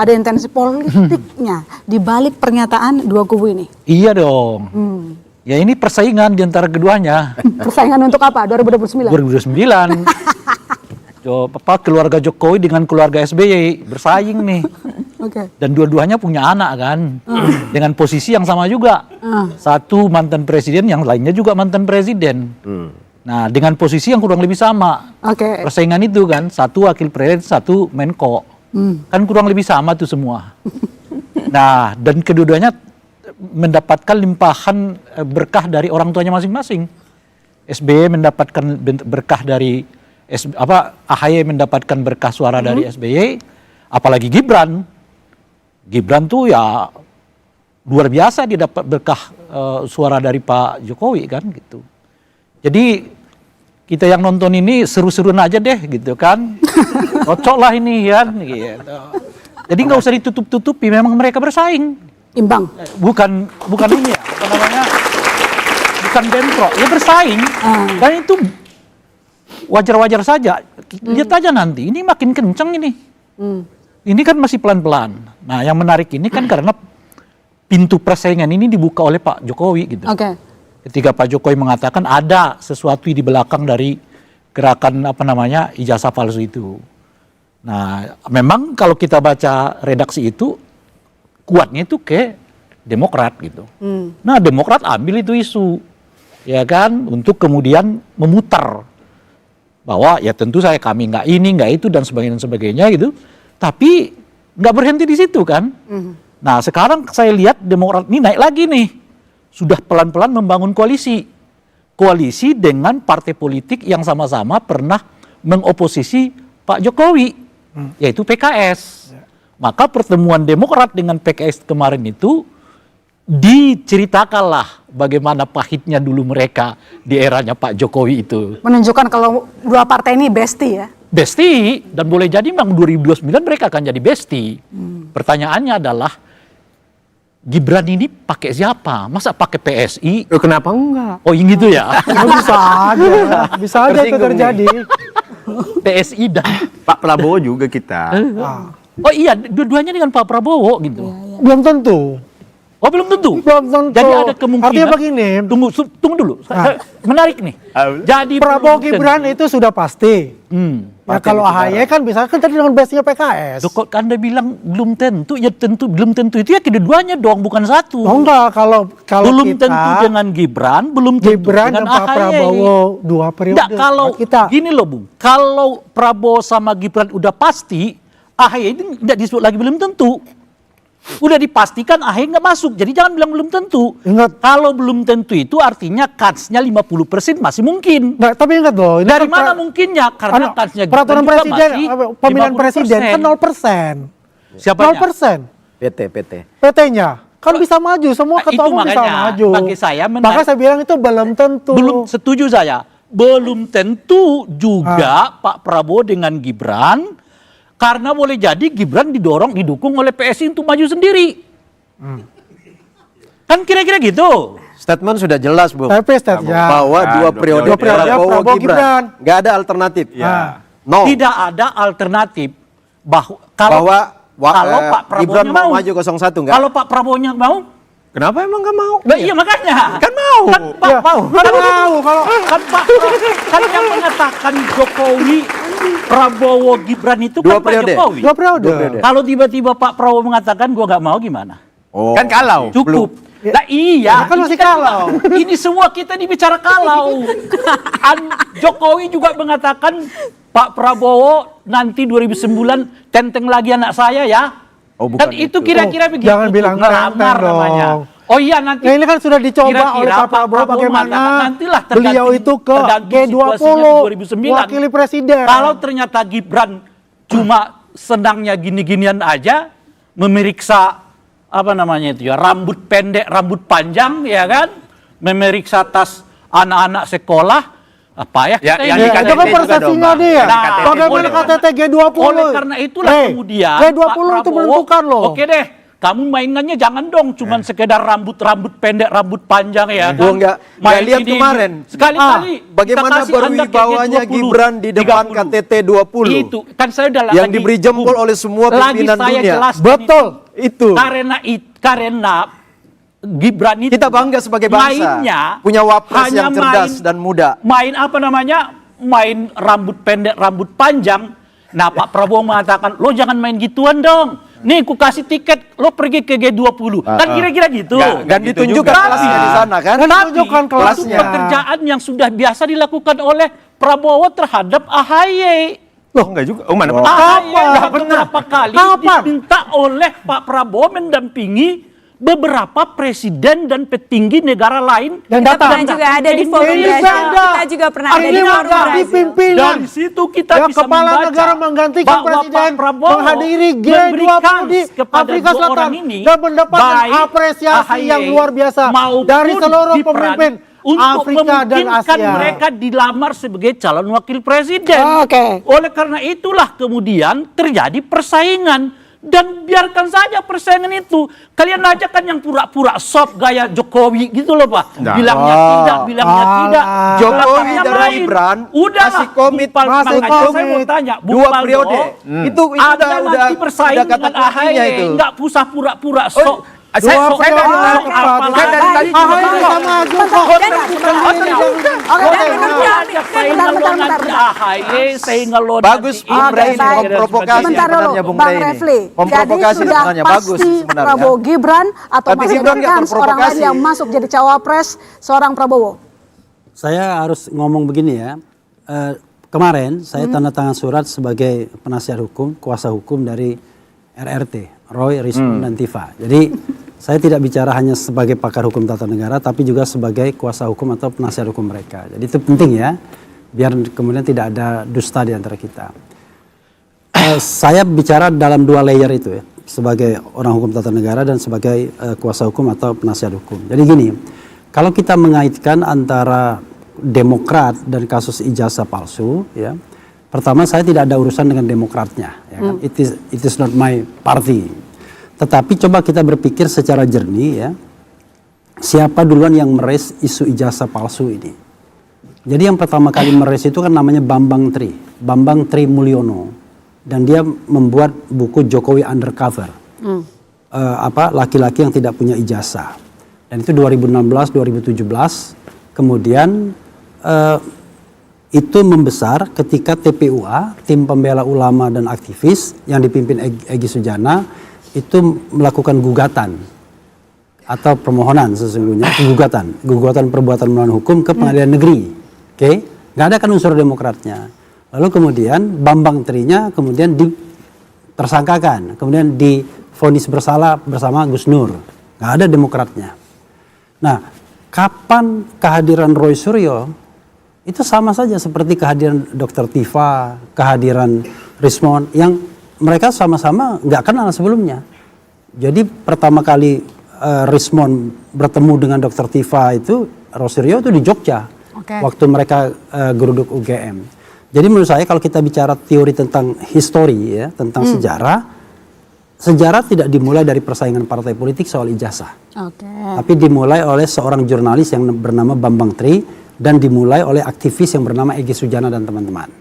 ada intensi politiknya di balik pernyataan dua kubu ini? Iya dong. Ya ini persaingan di antara keduanya. Persaingan untuk apa? 2029? 2029. Keluarga Jokowi dengan keluarga SBY bersaing nih. Oke. Dan dua-duanya punya anak kan. Dengan posisi yang sama juga. Satu mantan presiden, yang lainnya juga mantan presiden. Nah, dengan posisi yang kurang lebih sama. Oke. Persaingan itu kan, satu wakil presiden, satu Menko. Kan kurang lebih sama tuh semua. Nah, dan kedua-duanya mendapatkan limpahan berkah dari orang tuanya masing-masing. SBY mendapatkan berkah dari AHY mendapatkan berkah suara dari SBY, apalagi Gibran. Gibran tuh ya luar biasa, dia dapat berkah suara dari Pak Jokowi kan gitu. Jadi kita yang nonton ini seru-seruan aja deh gitu kan. Cocok lah ini kan gitu. Jadi nggak usah ditutup-tutupi, memang mereka bersaing. Imbang. Bukan ini ya, apa namanya? Bukan bentrok, ya bersaing. Dan itu wajar-wajar saja. Lihat aja nanti, ini makin kenceng ini. Ini kan masih pelan-pelan. Nah, yang menarik ini kan karena pintu persaingan ini dibuka oleh Pak Jokowi gitu. Oke. Ketika Pak Jokowi mengatakan ada sesuatu di belakang dari gerakan ijazah palsu itu. Nah, memang kalau kita baca redaksi itu kuatnya itu ke Demokrat gitu. Nah, Demokrat ambil itu isu, ya kan, untuk kemudian memutar bahwa ya tentu kami nggak ini, nggak itu dan sebagainya gitu. Tapi nggak berhenti di situ kan. Nah, sekarang saya lihat Demokrat ini naik lagi nih, sudah pelan-pelan membangun koalisi dengan partai politik yang sama-sama pernah mengoposisi Pak Jokowi, yaitu PKS. Maka pertemuan Demokrat dengan PKS kemarin itu diceritakanlah bagaimana pahitnya dulu mereka di eranya Pak Jokowi itu. Menunjukkan kalau dua partai ini bestie ya? Bestie, dan boleh jadi memang 2029 mereka akan jadi bestie. Pertanyaannya adalah, Gibran ini pakai siapa? Masa pakai PSI? Kenapa enggak? Oh yang gitu ya? Bisa aja, bisa aja itu terjadi. PSI dan Pak Prabowo juga kita. Oh iya, dua-duanya dengan Pak Prabowo gitu. Belum tentu. Oh belum tentu. Belum tentu. Jadi ada kemungkinan. Artinya begini. Tunggu dulu. Menarik nih. Jadi Prabowo Gibran itu sudah pasti. Ya Partai kalau AHY kan bisa kan tadi dengan base-nya PKS. Kok Anda bilang belum tentu? Ya tentu belum tentu itu ya kedua-duanya dong, bukan satu. Oh enggak, kalau belum kita, tentu dengan Gibran, belum tentu Gibran dengan dan Pak AHY. Prabowo 2 periode. Enggak, kalau kita. gini loh Bung, kalau Prabowo sama Gibran udah pasti, AHY ini tidak disebut lagi belum tentu. Udah dipastikan AHY nggak masuk, jadi jangan bilang belum tentu. Ingat. Kalau belum tentu itu artinya kansnya 50% masih mungkin. Nah, tapi ingat loh, ini Dari kan mana mungkinnya? Karena kansnya Gibran peraturan juga presiden, masih pemilihan 50%. presiden kan 0%. Siapanya? 0%. PT. PT-nya kan bisa maju, semua Nah, ketua itu umum bisa makanya, maju. bagi saya Maka saya bilang itu belum tentu. Belum setuju saya. Belum tentu juga Pak Prabowo dengan Gibran, karena boleh jadi Gibran didukung oleh PSI untuk maju sendiri. Kan kira-kira gitu. Statement sudah jelas, Bu. Tapi statement Bahwa Ya, 2 periode dua periode Prabowo Prabowo Gibran. Gibran. Nggak ada alternatif. Ya. No. Tidak ada alternatif Bahwa kalau Pak Gibran Prabowo mau maju 01 nggak? Kalau Pak Prabowo-nya mau, Kenapa emang nggak mau? nah, iya makanya. Kan mau. Kan Pak Ya, mau. kan mau kalau Kan yang mengatakan Jokowi, Prabowo, Gibran itu kan Dua Pak periode. Jokowi. 2 periode. Kalau tiba-tiba Pak Prabowo mengatakan gua nggak mau gimana? Oh. Kan kalau. Cukup. Nah iya, kan masih ini kalau. Ini semua kita dibicara kalau. Jokowi juga mengatakan Pak Prabowo nanti 2009 tenteng lagi anak saya ya. Oh, bukan Dan itu itu. kira-kira Oh, begitu. jangan bilang Ngelamar tenteng dong. namanya. Oh iya nanti. Ya ini kan sudah dicoba Kira-kira oleh Pak Pak Prabowo Prabowo bagaimana mengatakan, nantilah tergantung- beliau itu ke tergantung G20 situasinya di 2009. wakili presiden. Kalau ternyata Gibran cuma senangnya gini-ginian aja, memeriksa apa namanya itu ya, rambut pendek, rambut panjang ya kan, memeriksa tas anak-anak sekolah, apa ya? Ya, kita yang ini- di itu kan KTT juga persepsinya dong, Bang. dia. Nah, Bagaimana oleh- KTT G20? Oleh karena itulah kemudian G20 Pak itu Prabowo, menentukan loh. Oke deh, kamu mainannya jangan dong cuman sekedar rambut pendek, rambut panjang ya kan. Gua nggak lihat kemarin. Sekali-kali Bagaimana berwibawanya Gibran di depan KTT 20. Itu kan saya udah yang diberi jempol oleh semua pimpinan dunia. Betul. Itu. Karena Gibran itu Kita bangga sebagai bangsa. mainnya Punya wapres hanya yang cerdas dan muda. Main apa namanya? Main rambut pendek, rambut panjang. Nah, Pak Prabowo mengatakan, lo jangan main gituan dong. Nih, ku kasih tiket, lo pergi ke G20. Kan kira-kira gitu. Dan ditunjukkan kelasnya di sana kan. Ditunjukkan Itu kelasnya. pekerjaan yang sudah biasa dilakukan oleh Prabowo terhadap AHY. Loh, enggak juga. Oh, mana AHY Nggak beberapa kali Kapan? diminta oleh Pak Prabowo mendampingi beberapa presiden dan petinggi negara lain. Dan Kita datang. pernah juga ada di forum Ini Brazil. beda. Kita juga pernah ada di Ini forum mengganti Brazil. pimpinan. Dari situ kita Ya, bisa kepala membaca negara menggantikan bahwa presiden Pak Prabowo menghadiri G20 memberikan di kepada Afrika dua Selatan orang ini dan mendapatkan baik apresiasi AHY yang luar biasa maupun dari seluruh Gibran pemimpin untuk Afrika dan memungkinkan Asia. mereka dilamar sebagai calon wakil presiden. Oke. Oleh karena itulah kemudian terjadi persaingan. Dan biarkan saja persaingan itu. Kalian aja kan yang pura-pura soft gaya Jokowi gitu loh Pak. Bilangnya tidak, bilangnya tidak. Jokowi Belakangnya dan main. Gibran Udahlah, masih komit, makanya saya mau tanya, Bung dua Paldo, periode. Itu Anda udah nanti bersaing kata dengan kuncinya AHY, itu. nggak usah pura-pura sok. Saya periode. dari sok tadi- apalagi. saya dari tadi AHY cuma sama maju kok. Ada saingan lo nanti AHY, saingan lo Bagus nanti Bung Rey ini baik. memprovokasi Sebentar dulu, sebenarnya Bung Bang Rey ini. Refli. Memprovokasi Jadi sudah sebenarnya pasti bagus sebenarnya. Prabowo Gibran atau Tapi masih Gibran ada nggak kan seorang lain terprovokasi. yang masuk jadi cawapres seorang Prabowo? Saya harus ngomong begini ya. Kemarin saya tanda tangan surat sebagai penasihat hukum, kuasa hukum dari RRT, Roy, Rismon, dan Tifa. Jadi saya tidak bicara hanya sebagai pakar hukum tata negara, tapi juga sebagai kuasa hukum atau penasihat hukum mereka. Jadi itu penting ya, biar kemudian tidak ada dusta di antara kita. Saya bicara dalam dua layer itu ya, sebagai orang hukum tata negara dan sebagai kuasa hukum atau penasihat hukum. Jadi gini, kalau kita mengaitkan antara Demokrat dan kasus ijazah palsu, ya, pertama saya tidak ada urusan dengan Demokratnya, ya kan? It is not my party. Tetapi coba kita berpikir secara jernih ya, siapa duluan yang meraise isu ijazah palsu ini? Jadi yang pertama kali meraise itu kan namanya Bambang Tri Mulyono, dan dia membuat buku Jokowi Undercover, laki-laki yang tidak punya ijazah, dan itu 2016-2017, kemudian itu membesar ketika TPUA, Tim Pembela Ulama dan Aktivis yang dipimpin Egy Sujana, itu melakukan gugatan atau permohonan sesungguhnya gugatan perbuatan melawan hukum ke pengadilan negeri. Oke, nggak ada kan unsur Demokratnya. Lalu kemudian Bambang Trinya kemudian ditersangkakan, kemudian divonis bersalah bersama Gus Nur. Nggak ada Demokratnya. Nah, kapan kehadiran Roy Suryo itu sama saja seperti kehadiran Dr. Tifa, kehadiran Rismon yang mereka sama-sama nggak kenal sebelumnya. Jadi pertama kali Rismon bertemu dengan Dr. Tifa itu, Roy Suryo itu di Jogja, waktu mereka geruduk UGM. Jadi menurut saya kalau kita bicara teori tentang histori ya, tentang sejarah tidak dimulai dari persaingan partai politik soal ijazah. Tapi dimulai oleh seorang jurnalis yang bernama Bambang Tri dan dimulai oleh aktivis yang bernama Egy Sujana dan teman-teman.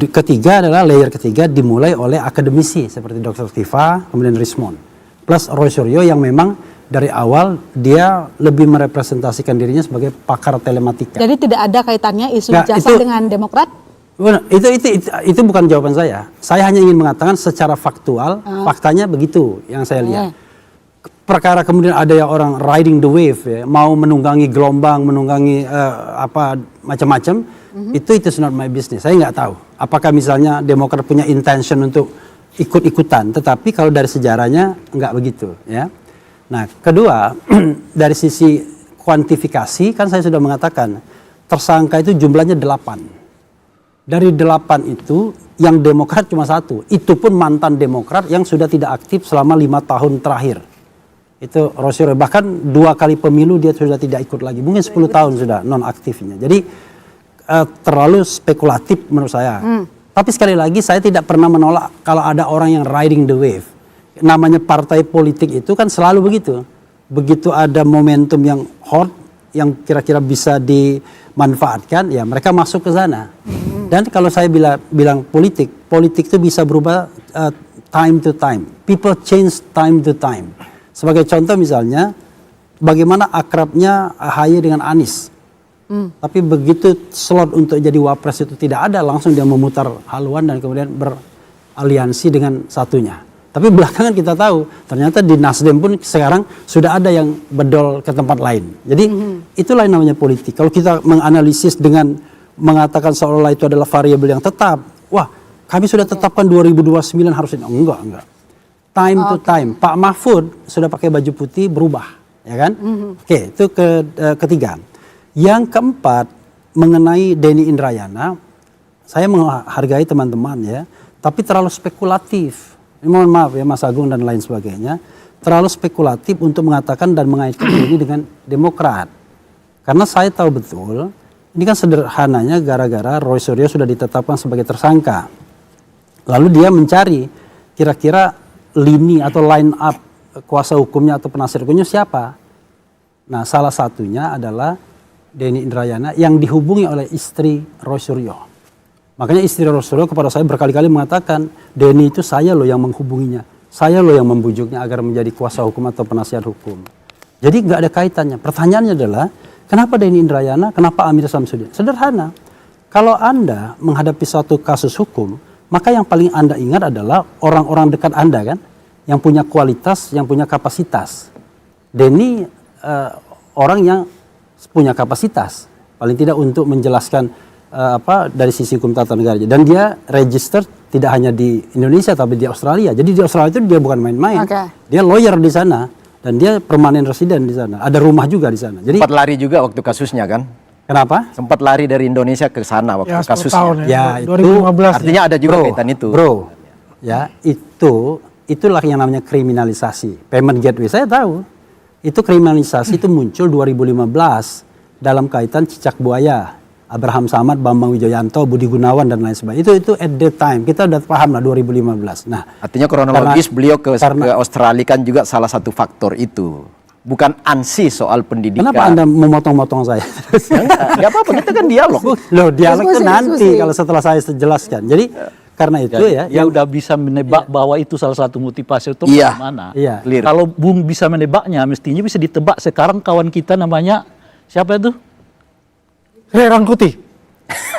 Ketiga adalah layer ketiga dimulai oleh akademisi seperti Dr. Tifa, kemudian Rismon. Plus Roy Suryo yang memang dari awal dia lebih merepresentasikan dirinya sebagai pakar telematika. Jadi tidak ada kaitannya isu Nggak, ijazah dengan Demokrat? Itu bukan jawaban saya. Saya hanya ingin mengatakan secara faktual, faktanya begitu yang saya lihat. Perkara kemudian ada yang orang riding the wave ya, mau menunggangi gelombang, menunggangi macam-macam, itu is not my business. Saya nggak tahu. Apakah misalnya Demokrat punya intention untuk ikut-ikutan, tetapi kalau dari sejarahnya nggak begitu ya. Nah, kedua dari sisi kuantifikasi kan saya sudah mengatakan tersangka itu jumlahnya 8. Dari 8 itu yang Demokrat cuma 1. Itu pun mantan Demokrat yang sudah tidak aktif selama 5 tahun terakhir. Itu Roy Suryo. Bahkan 2 kali pemilu dia sudah tidak ikut lagi. Mungkin 10 tahun sudah non-aktifnya. Jadi terlalu spekulatif menurut saya. Tapi sekali lagi saya tidak pernah menolak kalau ada orang yang riding the wave. namanya partai politik itu kan selalu begitu. Begitu ada momentum yang hot, yang kira-kira bisa dimanfaatkan, ya mereka masuk ke sana. Dan kalau saya bilang politik itu bisa berubah time to time. People change time to time. Sebagai contoh misalnya, bagaimana akrabnya AHY dengan Anies. Tapi begitu slot untuk jadi wapres itu tidak ada, langsung dia memutar haluan dan kemudian beraliansi dengan satunya. Tapi belakangan kita tahu, ternyata di Nasdem pun sekarang sudah ada yang bedol ke tempat lain. Jadi itulah yang namanya politik. Kalau kita menganalisis dengan mengatakan seolah-olah itu adalah variabel yang tetap, wah kami sudah tetapkan 2029 harus ini. Enggak. Time to time. Pak Mahfud sudah pakai baju putih berubah, ya kan? Oke, itu ketiga. Yang keempat, mengenai Denny Indrayana, saya menghargai teman-teman ya, tapi terlalu spekulatif. Mohon maaf ya Mas Agung dan lain sebagainya, terlalu spekulatif untuk mengatakan dan mengaitkan ini dengan Demokrat. Karena saya tahu betul, ini kan sederhananya gara-gara Roy Suryo sudah ditetapkan sebagai tersangka. Lalu dia mencari kira-kira lini atau line up kuasa hukumnya atau penasihat hukumnya siapa. Nah salah satunya adalah Denny Indrayana yang dihubungi oleh istri Roy Suryo. Makanya istri Roy Suryo kepada saya berkali-kali mengatakan, Denny itu saya loh yang menghubunginya. Saya loh yang membujuknya agar menjadi kuasa hukum atau penasihat hukum. Jadi nggak ada kaitannya. Pertanyaannya adalah, kenapa Denny Indrayana, kenapa Amir Samsudin? Sederhana. Kalau Anda menghadapi suatu kasus hukum, maka yang paling Anda ingat adalah orang-orang dekat Anda kan, yang punya kualitas, yang punya kapasitas. Denny orang yang punya kapasitas, paling tidak untuk menjelaskan dari sisi hukum tata negara. Dan dia register tidak hanya di Indonesia tapi di Australia. Jadi di Australia itu dia bukan main-main. Dia lawyer di sana dan dia permanen residen di sana. Ada rumah juga di sana. Jadi sempat lari juga waktu kasusnya kan? Kenapa? Sempat lari dari Indonesia ke sana waktu kasusnya. Tahun, Ya, ya, itu 2015. Artinya ada juga kaitan itu. Bro, ya itulah yang namanya kriminalisasi. Payment gateway saya tahu. Itu kriminalisasi itu muncul 2015 dalam kaitan cicak buaya. Abraham Samad, Bambang Wijoyanto, Budi Gunawan dan lain sebagainya. Itu at that time kita udah paham lah 2015. Nah, artinya kronologis beliau ke Australia kan juga salah satu faktor itu. Bukan ansi soal pendidikan. Kenapa Anda memotong-motong saya? Enggak apa-apa, kita kan dialog. Loh, dialog itu nanti diskusi. kalau setelah saya jelaskan. Jadi karena itu ya, yang udah bisa menebak bahwa itu salah satu motivasi itu Iya. mana. Iya. Clear. Kalau Bung bisa menebaknya, mestinya bisa ditebak sekarang kawan kita namanya siapa itu? Ray Rangkuti.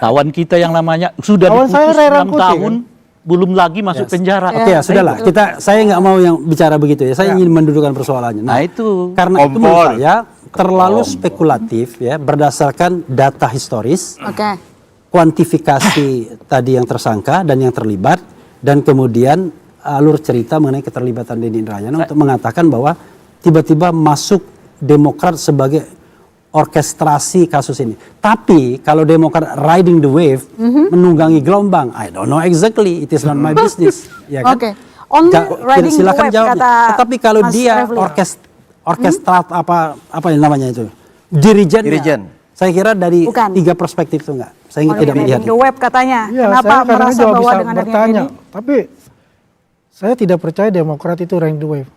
Kawan kita yang namanya sudah Kawan saya diputus Ray 6 Rangkuti, tahun, belum lagi masuk penjara. Oke ya, sudahlah. Saya nggak mau yang bicara begitu ya. Saya ingin mendudukkan persoalannya. Nah, itu. Karena itu menurut saya terlalu spekulatif ya, berdasarkan data historis, kuantifikasi tadi yang tersangka dan yang terlibat, dan kemudian alur cerita mengenai keterlibatan Denny Indrayana untuk mengatakan bahwa tiba-tiba masuk Demokrat sebagai orkestrasi kasus ini. Tapi kalau Demokrat riding the wave, menunggangi gelombang, I don't know exactly, it is not my business. Ya kan? Only riding the Silakan wave, jawabnya. kata Tetapi kalau Mas dia Refli. orkestrat apa yang namanya itu, dirijennya, Dirijen. saya kira dari Bukan. 3 perspektif itu enggak. Saya Only tidak melihat. riding the wave katanya. Iya, Kenapa saya kadang merasa juga bahwa bisa dengan adanya bertanya. ini? Tapi saya tidak percaya Demokrat itu riding the wave.